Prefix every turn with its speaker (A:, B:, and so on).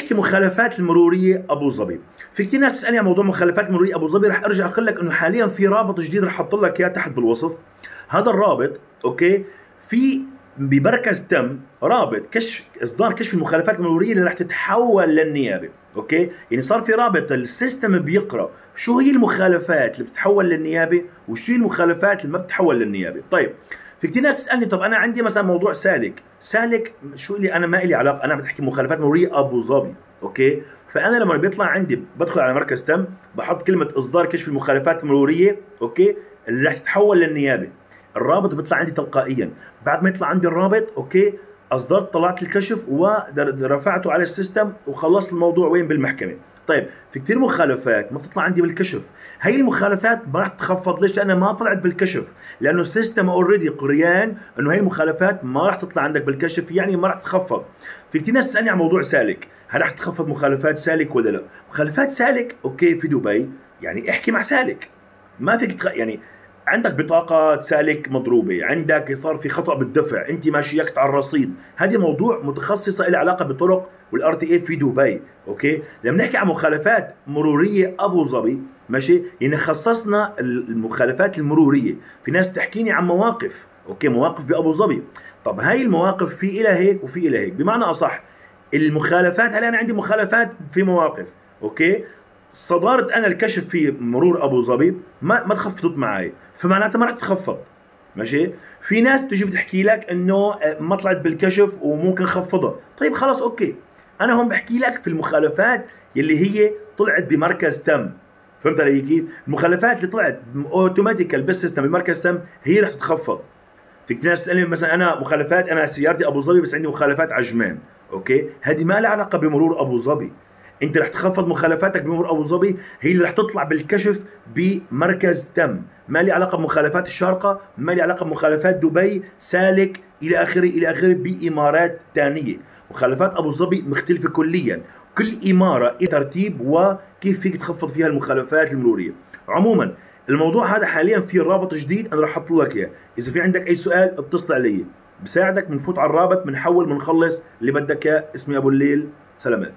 A: نحكي مخالفات المروريه ابو ظبي. في كثير ناس تسالني عن موضوع مخالفات المروريه ابو ظبي، رح ارجع اقول لك انه حاليا في رابط جديد رح احط لك اياه تحت بالوصف. هذا الرابط اوكي في بمركز تم رابط اصدار كشف المخالفات المروريه اللي رح تتحول للنيابه. اوكي يعني صار في رابط السيستم بيقرا شو هي المخالفات اللي بتتحول للنيابه وشو هي المخالفات اللي ما بتتحول للنيابه. طيب في كثير ناس تسالني طب انا عندي مثلا موضوع سالك شو اللي انا ما لي علاقه، انا بتحكي مخالفات مروريه ابو ظبي. اوكي فانا لما بيطلع عندي بدخل على مركز تم بحط كلمه اصدار كشف المخالفات المروريه اوكي اللي رح تتحول للنيابه، الرابط بيطلع عندي تلقائيا. بعد ما يطلع عندي الرابط اوكي اصدرت طلعت الكشف ورفعته على السيستم وخلصت الموضوع وين بالمحكمه. طيب في كثير مخالفات ما بتطلع عندي بالكشف، هي المخالفات ما راح تتخفض. ليش؟ لانها ما طلعت بالكشف، لانه السيستم اوريدي قريان انه هي المخالفات ما راح تطلع عندك بالكشف، يعني ما راح تتخفض. في كثير ناس تسالني عن موضوع سالك، هل راح تخفض مخالفات سالك ولا لا؟ مخالفات سالك اوكي في دبي يعني احكي مع سالك، ما فيك يعني عندك بطاقة سالك مضروبة، عندك صار في خطأ بالدفع، انت ما شيكت على الرصيد، هذه موضوع متخصصة لها علاقة بالطرق والار تي اي في دبي. اوكي لما نحكي عن مخالفات مرورية ابو ظبي ماشي يعني خصصنا المخالفات المرورية. في ناس بتحكيني عن مواقف اوكي مواقف بابو ظبي، طب هاي المواقف في الى هيك وفي الى هيك، بمعنى اصح المخالفات هلا انا عندي مخالفات في مواقف اوكي صدرت انا الكشف في مرور ابو ظبي ما تخفضت معي، فمعناتها ما راح تتخفض. ماشي في ناس تجي بتحكي لك انه ما طلعت بالكشف وممكن خفضها، طيب خلاص اوكي انا هون بحكي لك في المخالفات يلي هي طلعت بمركز تم. فهمت علي كيف؟ المخالفات اللي طلعت اوتوماتيكال بالسيستم بمركز تم هي رح تتخفض. في كثير ناس تسالني مثلا انا مخالفات، انا سيارتي ابو ظبي بس عندي مخالفات عجمان، اوكي هذه ما لها علاقه بمرور ابو ظبي، انت رح تخفض مخالفاتك بمرور ابو ظبي هي اللي رح تطلع بالكشف بمركز تم، ما لي علاقه بمخالفات الشارقه، ما لي علاقه بمخالفات دبي سالك الى اخره الى اخره بامارات ثانيه. مخالفات ابو ظبي مختلفه كليا، كل اماره ترتيب وكيف فيك تخفض فيها المخالفات المروريه. عموما الموضوع هذا حاليا في رابط جديد انا رح احط لك اياه، اذا في عندك اي سؤال اتصل علي بساعدك، بنفوت على الرابط بنحول بنخلص اللي بدك اياه. اسمي ابو الليل، سلامات.